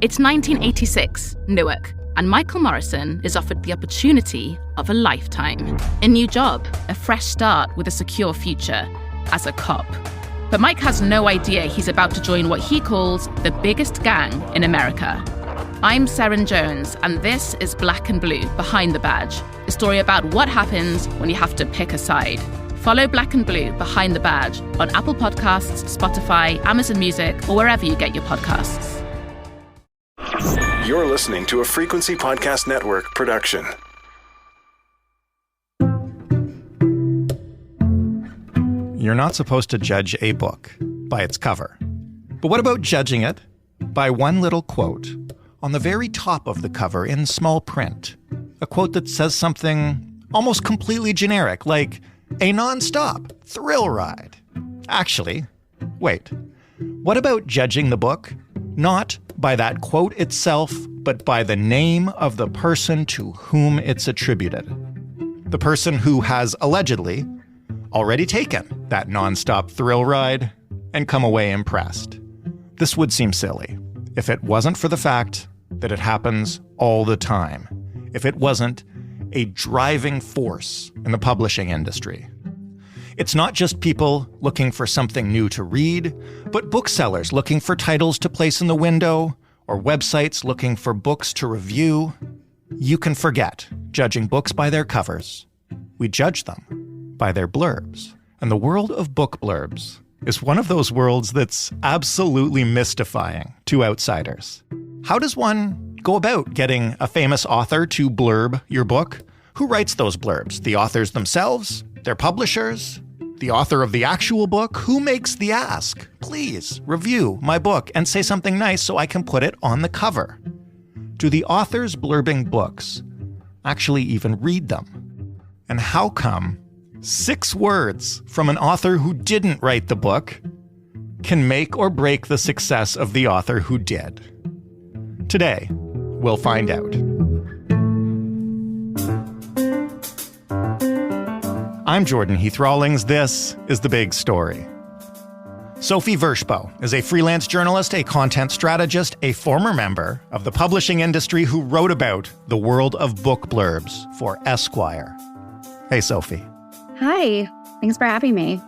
It's 1986, Newark, and Michael Morrison is offered the opportunity of a lifetime. A new job, a fresh start with a secure future, as a cop. But Mike has no idea he's about to join what he calls the biggest gang in America. I'm Seren Jones, and this is Black and Blue, Behind the Badge, a story about what happens when you have to pick a side. Follow Black and Blue, Behind the Badge on Apple Podcasts, Spotify, Amazon Music, or wherever you get your podcasts. You're listening to a Frequency Podcast Network production. You're not supposed to judge a book by its cover. But what about judging it by one little quote on the very top of the cover in small print? A quote that says something almost completely generic, like a non-stop thrill ride. Actually, wait. What about judging the book not by that quote itself, but by the name of the person to whom it's attributed? The person who has allegedly already taken that non-stop thrill ride and come away impressed. This would seem silly if it wasn't for the fact that it happens all the time, if it wasn't a driving force in the publishing industry. It's not just people looking for something new to read, but booksellers looking for titles to place in the window, or websites looking for books to review. You can forget judging books by their covers. We judge them by their blurbs. And the world of book blurbs is one of those worlds that's absolutely mystifying to outsiders. How does one go about getting a famous author to blurb your book? Who writes those blurbs? The authors themselves? Their publishers? The author of the actual book? Who makes the ask? Please review my book and say something nice so I can put it on the cover. Do the authors blurbing books actually even read them? And how come 6 words from an author who didn't write the book can make or break the success of the author who did? Today, we'll find out. I'm Jordan Heath Rawlings. This is The Big Story. Sophie Vershbow is a freelance journalist, a content strategist, a former member of the publishing industry who wrote about the world of book blurbs for Esquire. Hey, Sophie. Hi. Thanks for having me.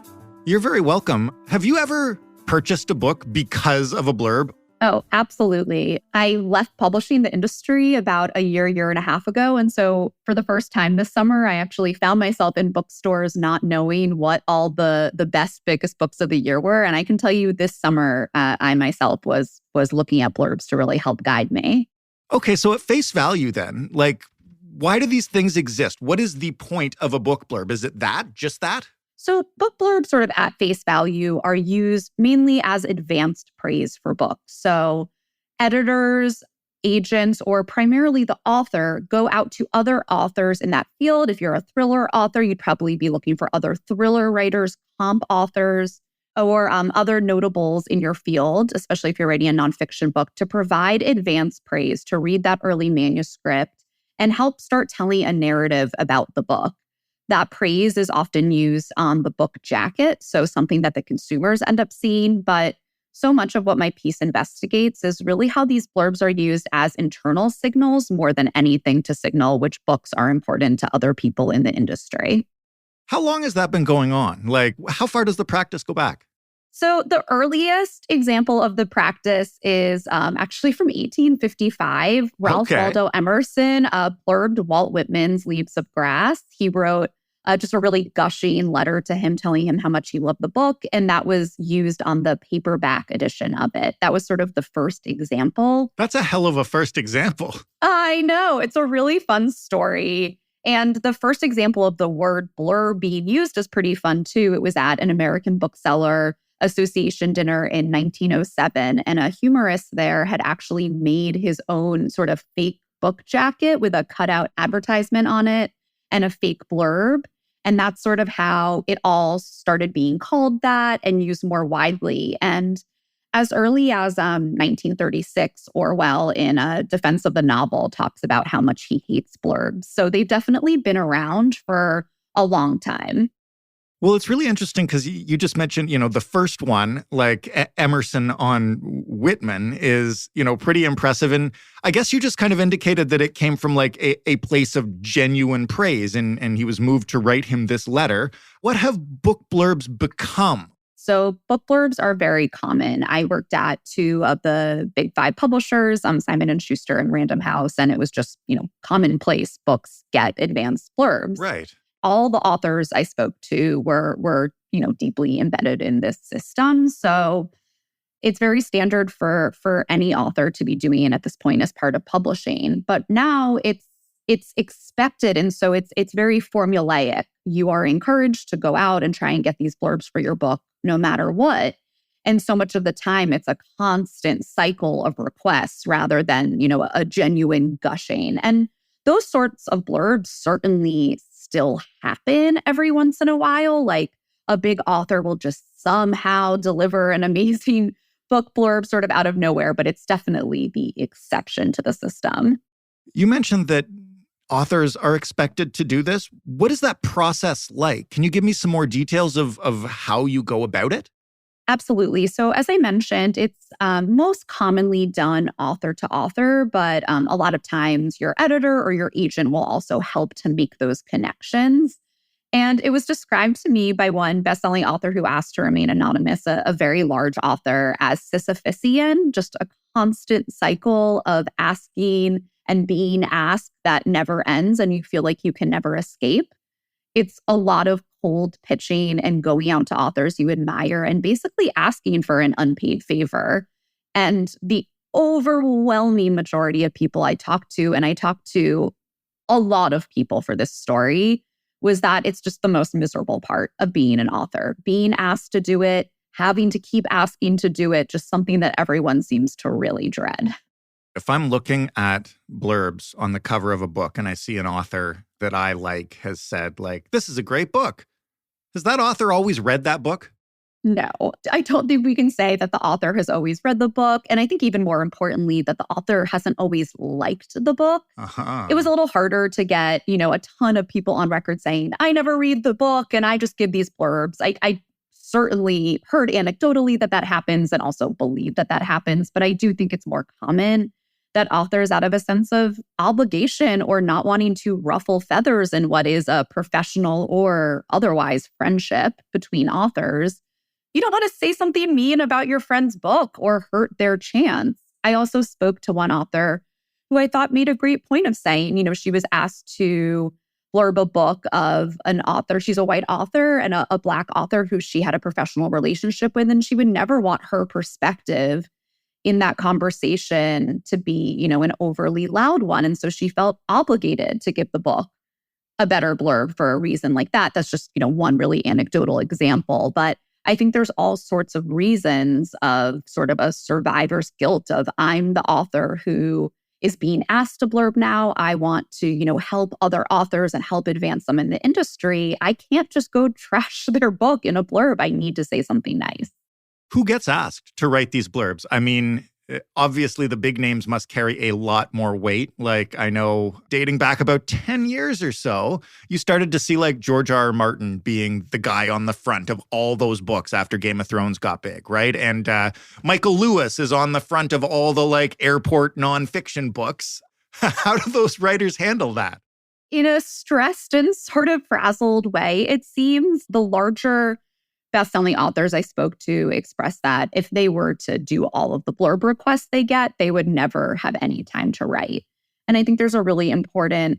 You're very welcome. Have you ever purchased a book because of a blurb? Oh, absolutely. I left publishing the industry about a year and a half ago. And so for the first time this summer, I actually found myself in bookstores not knowing what all the best, biggest books of the year were. And I can tell you this summer, I myself was looking at blurbs to really help guide me. Okay, so at face value then, why do these things exist? What is the point of a book blurb? Is it that, just that? So book blurbs sort of at face value are used mainly as advanced praise for books. So editors, agents, or primarily the author go out to other authors in that field. If you're a thriller author, you'd probably be looking for other thriller writers, comp authors, or other notables in your field, especially if you're writing a nonfiction book, to provide advanced praise, to read that early manuscript and help start telling a narrative about the book. That praise is often used on the book jacket, so something that the consumers end up seeing. But so much of what my piece investigates is really how these blurbs are used as internal signals more than anything to signal which books are important to other people in the industry. How long has that been going on? How far does the practice go back? So the earliest example of the practice is actually from 1855. Ralph Waldo Emerson blurbed Walt Whitman's Leaves of Grass. He wrote just a really gushing letter to him telling him how much he loved the book. And that was used on the paperback edition of it. That was sort of the first example. That's a hell of a first example. I know. It's a really fun story. And the first example of the word blurb being used is pretty fun, too. It was at an American Bookseller Association dinner in 1907. And a humorist there had actually made his own sort of fake book jacket with a cutout advertisement on it and a fake blurb. And that's sort of how it all started being called that and used more widely. And as early as 1936, Orwell, in a defense of the novel, talks about how much he hates blurbs. So they've definitely been around for a long time. Well, it's really interesting because you just mentioned, the first one, like Emerson on Whitman is, pretty impressive. And I guess you just kind of indicated that it came from like a place of genuine praise and he was moved to write him this letter. What have book blurbs become? So book blurbs are very common. I worked at two of the big five publishers, Simon & Schuster and Random House, and it was just, commonplace books get advanced blurbs. Right. All the authors I spoke to were deeply embedded in this system. So it's very standard for any author to be doing it at this point as part of publishing. But now it's expected, and so it's very formulaic. You are encouraged to go out and try and get these blurbs for your book no matter what. And so much of the time, it's a constant cycle of requests rather than, a genuine gushing. And those sorts of blurbs certainly still happen every once in a while. Like a big author will just somehow deliver an amazing book blurb sort of out of nowhere, but it's definitely the exception to the system. You mentioned that authors are expected to do this. What is that process like? Can you give me some more details of how you go about it? Absolutely. So as I mentioned, it's most commonly done author to author, but a lot of times your editor or your agent will also help to make those connections. And it was described to me by one bestselling author who asked to remain anonymous, a very large author, as Sisyphusian, just a constant cycle of asking and being asked that never ends and you feel like you can never escape. It's a lot of cold pitching and going out to authors you admire and basically asking for an unpaid favor. And the overwhelming majority of people I talked to, and I talked to a lot of people for this story, was that it's just the most miserable part of being an author. Being asked to do it, having to keep asking to do it, just something that everyone seems to really dread. If I'm looking at blurbs on the cover of a book and I see an author that I like has said, like, this is a great book, has that author always read that book? No, I don't think we can say that the author has always read the book. And I think even more importantly, that the author hasn't always liked the book. It was a little harder to get, a ton of people on record saying, I never read the book and I just give these blurbs. I certainly heard anecdotally that happens and also believe that happens. But I do think it's more common that authors, out of a sense of obligation or not wanting to ruffle feathers in what is a professional or otherwise friendship between authors, you don't want to say something mean about your friend's book or hurt their chance. I also spoke to one author who I thought made a great point of saying, she was asked to blurb a book of an author. She's a white author and a Black author who she had a professional relationship with, and she would never want her perspective in that conversation to be, an overly loud one. And so she felt obligated to give the book a better blurb for a reason like that. That's just, one really anecdotal example. But I think there's all sorts of reasons of sort of a survivor's guilt of I'm the author who is being asked to blurb now. I want to, help other authors and help advance them in the industry. I can't just go trash their book in a blurb. I need to say something nice. Who gets asked to write these blurbs? I mean, obviously the big names must carry a lot more weight. Like I know dating back about 10 years or so, you started to see like George R.R. Martin being the guy on the front of all those books after Game of Thrones got big, right? And Michael Lewis is on the front of all the like airport nonfiction books. How do those writers handle that? In a stressed and sort of frazzled way, it seems. The larger best-selling authors I spoke to expressed that if they were to do all of the blurb requests they get, they would never have any time to write. And I think there's a really important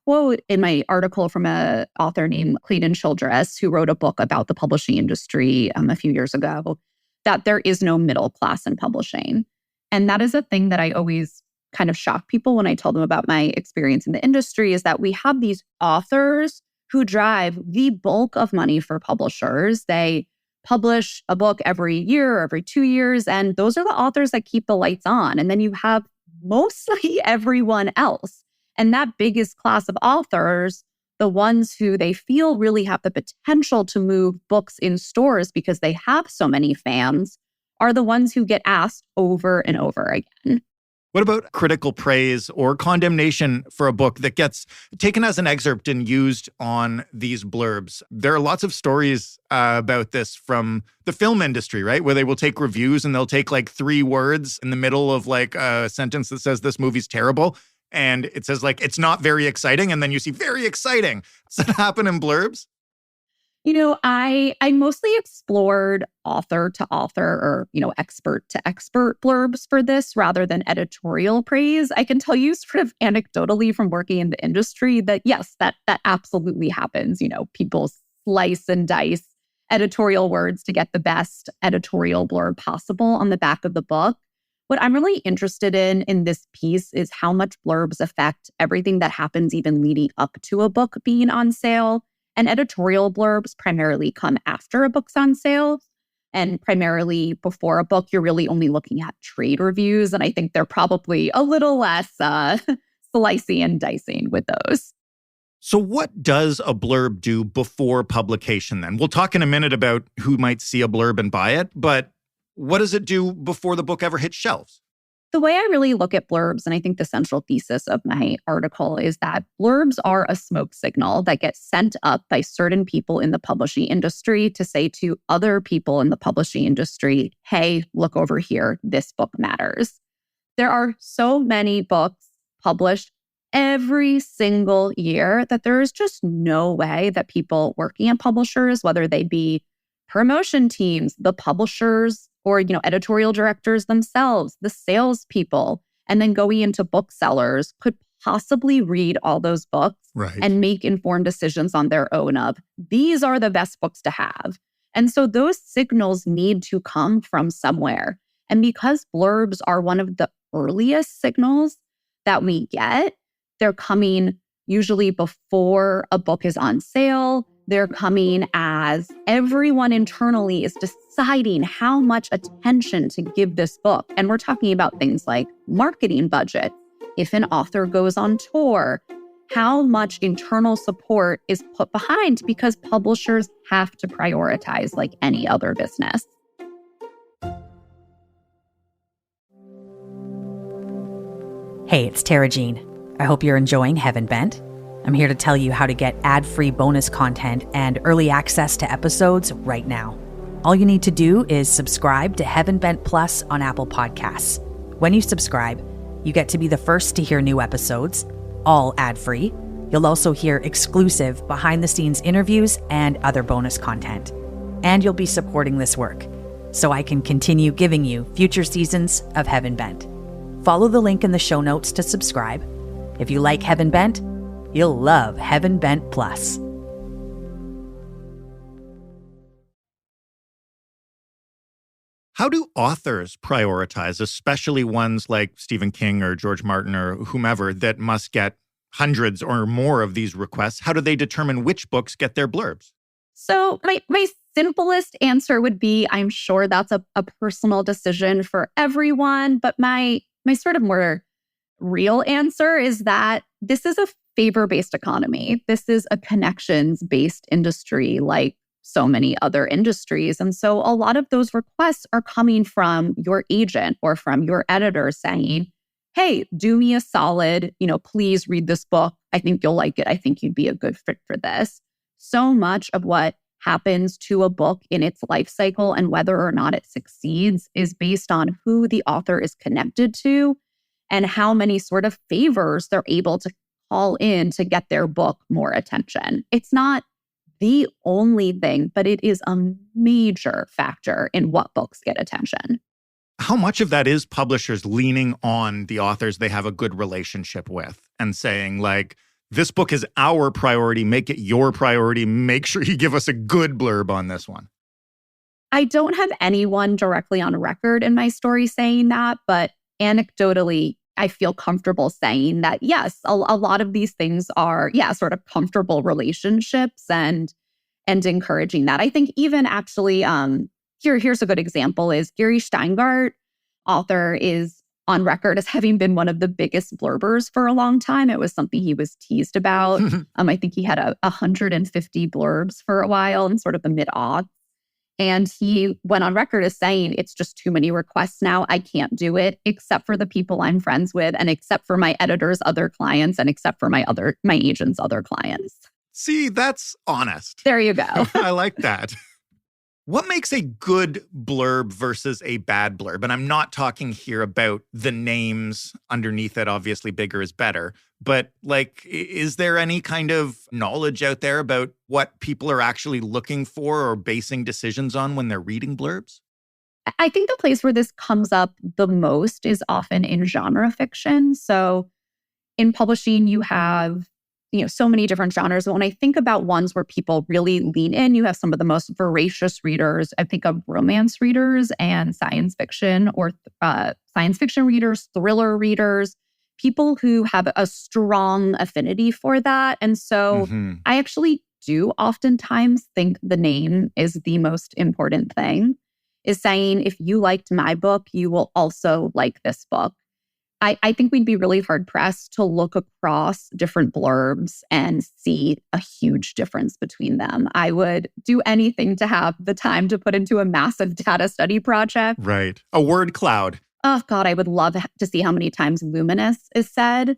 quote in my article from an author named Clayton Childress, who wrote a book about the publishing industry a few years ago, that there is no middle class in publishing. And that is a thing that I always kind of shock people when I tell them about my experience in the industry, is that we have these authors who drive the bulk of money for publishers. They publish a book every year or every 2 years, and those are the authors that keep the lights on. And then you have mostly everyone else. And that biggest class of authors, the ones who they feel really have the potential to move books in stores because they have so many fans, are the ones who get asked over and over again. What about critical praise or condemnation for a book that gets taken as an excerpt and used on these blurbs? There are lots of stories about this from the film industry, right? Where they will take reviews and they'll take like 3 words in the middle of like a sentence that says this movie's terrible. And it says like, it's not very exciting. And then you see very exciting. Does that happen in blurbs? I mostly explored author to author or, expert to expert blurbs for this rather than editorial praise. I can tell you sort of anecdotally from working in the industry that yes, that absolutely happens. People slice and dice editorial words to get the best editorial blurb possible on the back of the book. What I'm really interested in this piece is how much blurbs affect everything that happens even leading up to a book being on sale. And editorial blurbs primarily come after a book's on sale. And primarily before a book, you're really only looking at trade reviews. And I think they're probably a little less slicey and dicing with those. So what does a blurb do before publication then? We'll talk in a minute about who might see a blurb and buy it, but what does it do before the book ever hits shelves? The way I really look at blurbs, and I think the central thesis of my article is that blurbs are a smoke signal that gets sent up by certain people in the publishing industry to say to other people in the publishing industry, hey, look over here, this book matters. There are so many books published every single year that there is just no way that people working at publishers, whether they be promotion teams, the publishers, or editorial directors themselves, the salespeople, and then going into booksellers could possibly read all those books and make informed decisions on their own of, these are the best books to have. And so those signals need to come from somewhere. And because blurbs are one of the earliest signals that we get, they're coming usually before a book is on sale. They're coming as everyone internally is deciding how much attention to give this book. And we're talking about things like marketing budget. If an author goes on tour, how much internal support is put behind because publishers have to prioritize like any other business. Hey, it's Tara Jean. I hope you're enjoying Heaven Bent. I'm here to tell you how to get ad-free bonus content and early access to episodes right now. All you need to do is subscribe to Heaven Bent Plus on Apple Podcasts. When you subscribe, you get to be the first to hear new episodes, all ad-free. You'll also hear exclusive behind-the-scenes interviews and other bonus content. And you'll be supporting this work, so I can continue giving you future seasons of Heaven Bent. Follow the link in the show notes to subscribe. If you like Heaven Bent, you'll love Heaven Bent Plus. How do authors prioritize, especially ones like Stephen King or George Martin or whomever that must get hundreds or more of these requests? How do they determine which books get their blurbs? So my simplest answer would be, I'm sure that's a personal decision for everyone. But my sort of more real answer is that this is a favor-based economy. This is a connections-based industry like so many other industries. And so a lot of those requests are coming from your agent or from your editor saying, hey, do me a solid, please read this book. I think you'll like it. I think you'd be a good fit for this. So much of what happens to a book in its life cycle and whether or not it succeeds is based on who the author is connected to and how many sort of favors they're able to call in to get their book more attention. It's not the only thing, but it is a major factor in what books get attention. How much of that is publishers leaning on the authors they have a good relationship with and saying, like, this book is our priority, make it your priority, make sure you give us a good blurb on this one? I don't have anyone directly on record in my story saying that, but anecdotally, I feel comfortable saying that, yes, a lot of these things are, sort of comfortable relationships and encouraging that. I think even actually, here's a good example is Gary Steingart, author, is on record as having been one of the biggest blurbers for a long time. It was something he was teased about. I think he had 150 blurbs for a while in sort of the mid-aughts. And he went on record as saying, it's just too many requests now. I can't do it, except for the people I'm friends with, and except for my editor's other clients, and except for my agent's other clients. See, that's honest. There you go. I like that. What makes a good blurb versus a bad blurb? And I'm not talking here about the names underneath it. Obviously, bigger is better. But like, is there any kind of knowledge out there about what people are actually looking for or basing decisions on when they're reading blurbs? I think the place where this comes up the most is often in genre fiction. So in publishing, you have so many different genres. But when I think about ones where people really lean in, you have some of the most voracious readers. I think of romance readers and science fiction readers, thriller readers, people who have a strong affinity for that. And so I actually do oftentimes think the name is the most important thing, is saying, if you liked my book, you will also like this book. I think we'd be really hard-pressed to look across different blurbs and see a huge difference between them. I would do anything to have the time to put into a massive data study project. Right. A word cloud. Oh, God, I would love to see how many times luminous is said.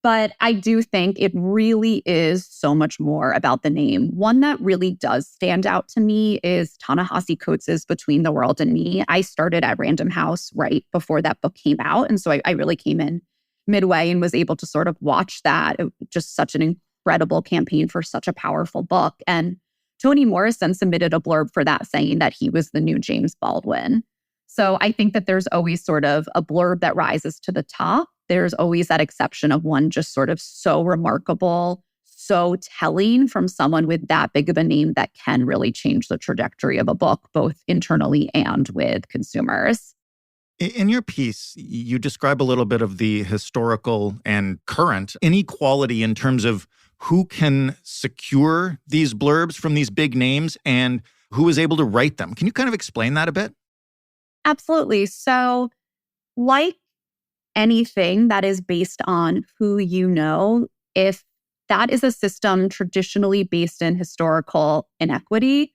But I do think it really is so much more about the name. One that really does stand out to me is Ta-Nehisi Coates' Between the World and Me. I started at Random House right before that book came out. And so I really came in midway and was able to sort of watch that. It was just such an incredible campaign for such a powerful book. And Toni Morrison submitted a blurb for that saying that he was the new James Baldwin. So I think that there's always sort of a blurb that rises to the top. There's always that exception of one just sort of so remarkable, so telling from someone with that big of a name that can really change the trajectory of a book, both internally and with consumers. In your piece, you describe a little bit of the historical and current inequality in terms of who can secure these blurbs from these big names and who is able to write them. Can you kind of explain that a bit? Absolutely. So, like anything that is based on who you know, if that is a system traditionally based in historical inequity,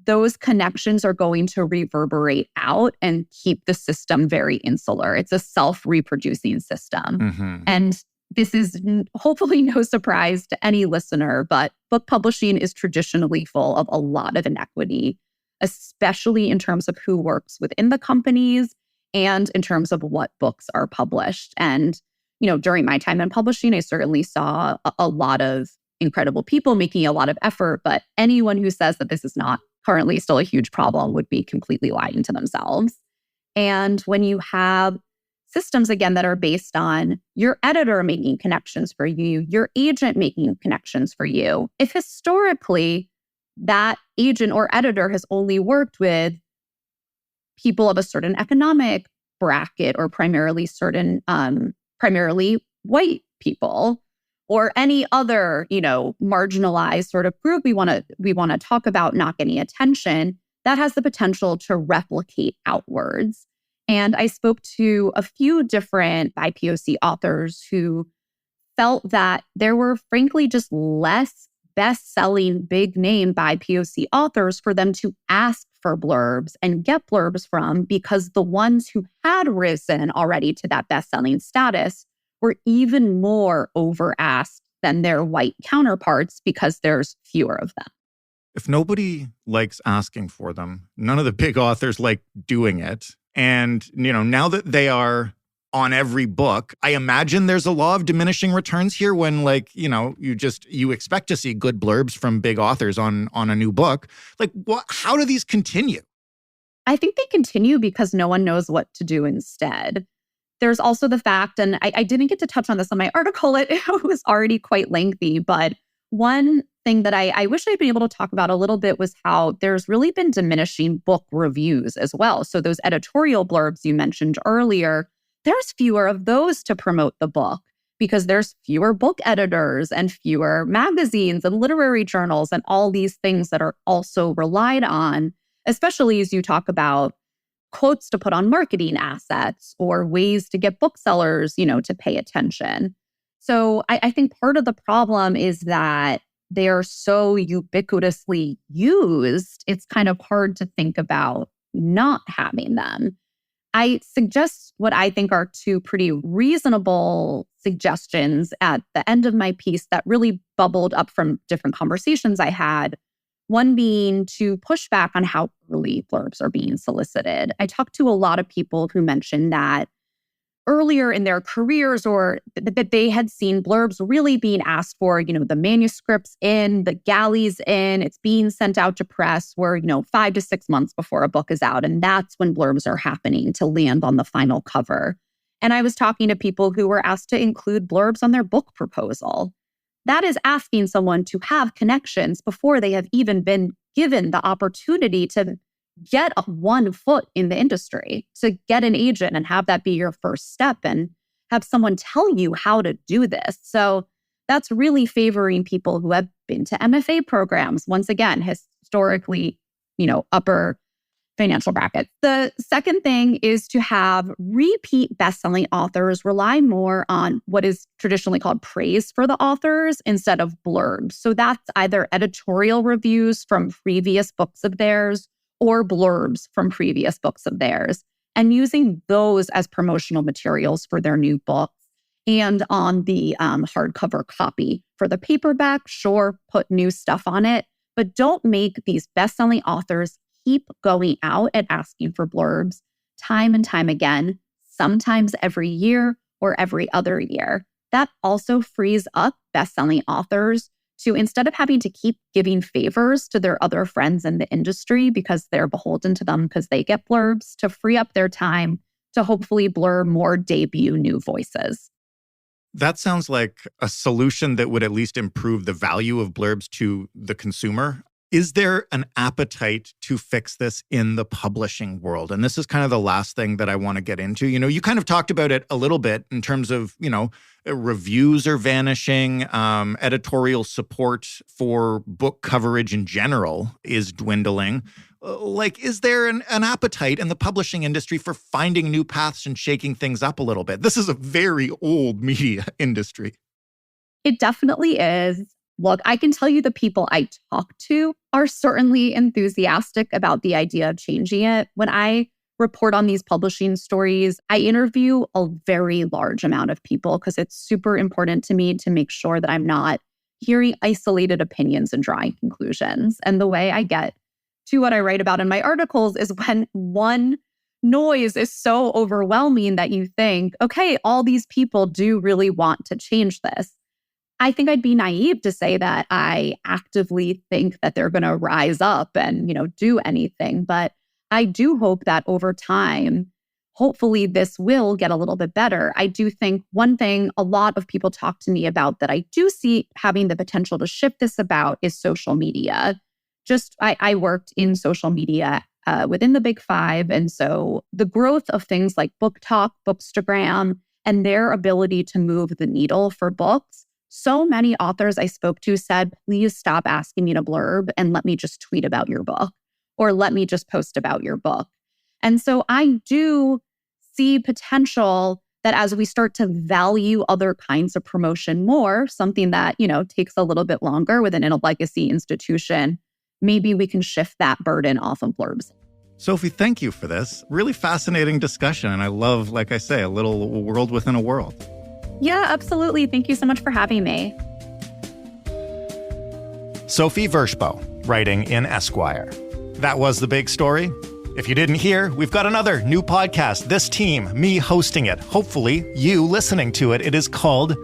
those connections are going to reverberate out and keep the system very insular. It's a self-reproducing system. And this is hopefully no surprise to any listener, but book publishing is traditionally full of a lot of inequity, especially in terms of who works within the companies and in terms of what books are published. And, during my time in publishing, I certainly saw a lot of incredible people making a lot of effort, but anyone who says that this is not currently still a huge problem would be completely lying to themselves. And when you have systems, again, that are based on your editor making connections for you, your agent making connections for you, if historically that agent or editor has only worked with people of a certain economic bracket or primarily white people or any other, marginalized sort of group we want to talk about not getting attention, that has the potential to replicate outwards. And I spoke to a few different BIPOC authors who felt that there were frankly just less best-selling big name BIPOC authors for them to ask for blurbs and get blurbs from, because the ones who had risen already to that best-selling status were even more over-asked than their white counterparts because there's fewer of them. If nobody likes asking for them, none of the big authors like doing it. And, now that they are on every book, I imagine there's a law of diminishing returns here when, you expect to see good blurbs from big authors on a new book. How do these continue? I think they continue because no one knows what to do instead. There's also the fact, and I didn't get to touch on this on my article, it was already quite lengthy, but one thing that I wish I'd been able to talk about a little bit was how there's really been diminishing book reviews as well. So those editorial blurbs you mentioned earlier, there's fewer of those to promote the book because there's fewer book editors and fewer magazines and literary journals and all these things that are also relied on, especially as you talk about quotes to put on marketing assets or ways to get booksellers, to pay attention. So I think part of the problem is that they are so ubiquitously used, it's kind of hard to think about not having them. I suggest what I think are two pretty reasonable suggestions at the end of my piece that really bubbled up from different conversations I had. One being to push back on how early blurbs are being solicited. I talked to a lot of people who mentioned that earlier in their careers or that they had seen blurbs really being asked for, the manuscripts in, the galleys in, it's being sent out to press where, 5 to 6 months before a book is out. And that's when blurbs are happening to land on the final cover. And I was talking to people who were asked to include blurbs on their book proposal. That is asking someone to have connections before they have even been given the opportunity to get one foot in the industry, to get an agent and have that be your first step and have someone tell you how to do this. So that's really favoring people who have been to MFA programs. Once again, historically, upper financial bracket. The second thing is to have repeat best-selling authors rely more on what is traditionally called praise for the authors instead of blurbs. So that's either editorial reviews from previous books of theirs or blurbs from previous books of theirs, and using those as promotional materials for their new books. And on the hardcover copy. For the paperback, sure, put new stuff on it, but don't make these best-selling authors keep going out and asking for blurbs time and time again, sometimes every year or every other year. That also frees up best-selling authors to, instead of having to keep giving favors to their other friends in the industry because they're beholden to them because they get blurbs, to free up their time to hopefully blur more debut new voices. That sounds like a solution that would at least improve the value of blurbs to the consumer. Is there an appetite to fix this in the publishing world? And this is kind of the last thing that I want to get into. You kind of talked about it a little bit in terms of, reviews are vanishing, editorial support for book coverage in general is dwindling. Is there an appetite in the publishing industry for finding new paths and shaking things up a little bit? This is a very old media industry. It definitely is. Look, I can tell you the people I talk to are certainly enthusiastic about the idea of changing it. When I report on these publishing stories, I interview a very large amount of people because it's super important to me to make sure that I'm not hearing isolated opinions and drawing conclusions. And the way I get to what I write about in my articles is when one noise is so overwhelming that you think, okay, all these people do really want to change this. I think I'd be naive to say that I actively think that they're going to rise up and, do anything. But I do hope that over time, hopefully this will get a little bit better. I do think one thing a lot of people talk to me about that I do see having the potential to shift this about is social media. I worked in social media within the Big Five. And so the growth of things like Book Talk, Bookstagram, and their ability to move the needle for books. So many authors I spoke to said, please stop asking me to blurb and let me just tweet about your book or let me just post about your book. And so I do see potential that as we start to value other kinds of promotion more, something that, takes a little bit longer within a legacy institution, maybe we can shift that burden off of blurbs. Sophie, thank you for this. Really fascinating discussion. And I love, like I say, a little world within a world. Yeah, absolutely. Thank you so much for having me. Sophie Vershbow, writing in Esquire. That was The Big Story. If you didn't hear, we've got another new podcast. This team, me hosting it. Hopefully, you listening to it. It is called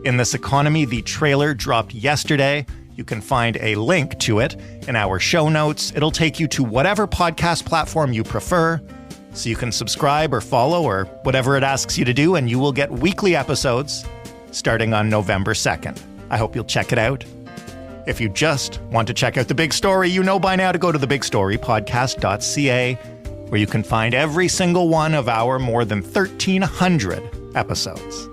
In This Economy. The trailer dropped yesterday. You can find a link to it in our show notes. It'll take you to whatever podcast platform you prefer. So you can subscribe or follow or whatever it asks you to do, and you will get weekly episodes starting on November 2nd. I hope you'll check it out. If you just want to check out The Big Story, you know by now to go to thebigstorypodcast.ca, where you can find every single one of our more than 1,300 episodes.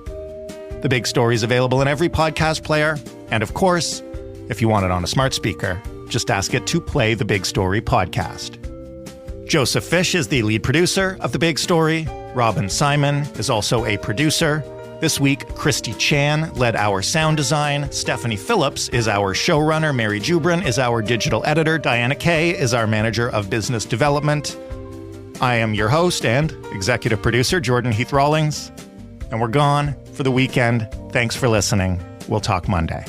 The Big Story is available in every podcast player. And of course, if you want it on a smart speaker, just ask it to play The Big Story podcast. Joseph Fish is the lead producer of The Big Story. Robin Simon is also a producer. This week, Christy Chan led our sound design. Stephanie Phillips is our showrunner. Mary Jubrin is our digital editor. Diana Kay is our manager of business development. I am your host and executive producer, Jordan Heath Rawlings. And we're gone for the weekend. Thanks for listening. We'll talk Monday.